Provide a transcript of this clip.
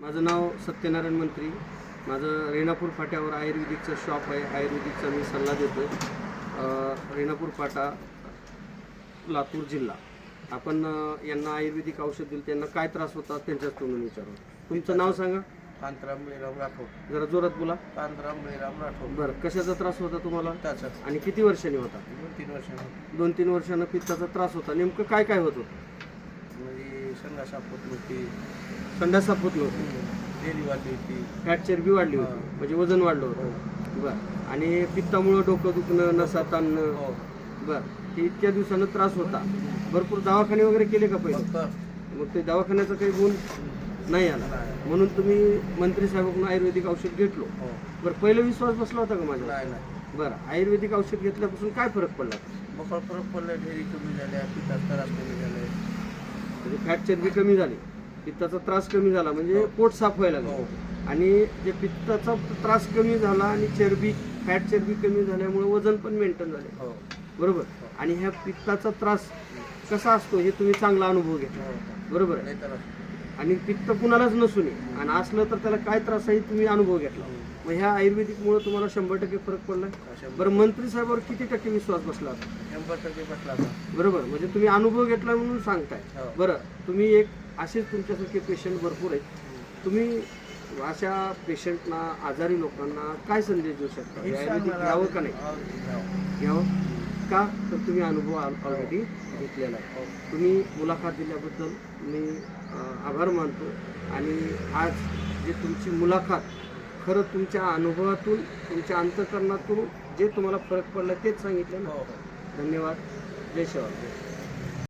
माझं नाव सत्यनारायण मंत्री. माझं रेणापूर फाट्यावर आयुर्वेदिकचं शॉप आहे. आयुर्वेदिकचा मी सल्ला देतो. रेणापूर फाटा, लातूर जिल्हा. आपण यांना आयुर्वेदिक औषध दिलं, त्यांना काय त्रास होता त्यांच्याच तोंडून विचारू. तुमचं नाव सांगा. कांतराम बळीराम राठोड. जरा जोरात बोला. कांतराम बळीराम राठोड. बरं, कशाचा त्रास होता तुम्हाला त्याचा आणि किती वर्षांनी होता? 2-3 वर्षांनी. 2-3 वर्षांना पित्ताचा त्रास होता. नेमकं काय काय होत होतं? म्हणजे संडास सापत नव्हती, संडास साफ होत नव्हती, डेली वाढली होती, फॅट चरबी वाढली होती, म्हणजे वजन वाढलं होतं. बरं. आणि पित्तामुळं डोकं दुखणं, नसा ताणणं. हो. बरं. हे इतक्या दिवसानं त्रास होता. भरपूर दवाखाने वगैरे केले का पहिले? फक्त मग ते दवाखान्याचा काही गुण नाही आला, म्हणून तुम्ही मंत्री साहेबांकडून आयुर्वेदिक औषध घेतलो. हो. बरं, पहिला विश्वास बसला होता का माझा? नाही नाही. बरं. आयुर्वेदिक औषध घेतल्यापासून काय फरक पडला? मग फरक पडले, ढेरी कमी झाल्या, पिठाचा त्रास कमी झाले. म्हणजे फॅट चरबी कमी झाली, पित्ताचा त्रास कमी झाला, म्हणजे पोट साफ व्हायला लागलं. हो. आणि जे पित्ताचा त्रास कमी झाला आणि चरबी, फॅट चरबी कमी झाल्यामुळे वजन पण मेंटेन झाले. हो. बरोबर. आणि ह्या पित्ताचा त्रास कसा असतो हे तुम्ही चांगला अनुभव घेतला. हो. बरोबर आहे. लय त्रास. आणि पित्त कुणालाच नसून आणि असलं तर त्याला काय त्रास आहे तुम्ही अनुभव घेतला. मग ह्या आयुर्वेदिकमुळे तुम्हाला 100% फरक पडला. बरं, मंत्री साहेबांवर किती टक्के विश्वास बसला आता? 100% बसला आता. बरोबर. म्हणजे तुम्ही अनुभव घेतला म्हणून सांगताय. हो. बरं, तुम्ही एक असेच तुमच्यासारखे पेशंट भरपूर आहेत. तुम्ही अशा पेशंटना, आजारी लोकांना काय संदेश देऊ शकता? हे आयुर्वेदिक सांगणार घ्यावं आहे. का नाही? हो, घ्यावं का? तर तुम्ही अनुभव ऑलरेडी घेतलेला आहे. हो. तुम्ही मुलाखत दिल्याबद्दल मी आभार मानतो. आणि आज जे तुमची मुलाखत खरं तुमच्या अनुभवातून, तुमच्या अंतःकरणातून जे तुम्हाला फरक पडला तेच सांगितलं ना. हो. धन्यवाद. जय शिवाजी.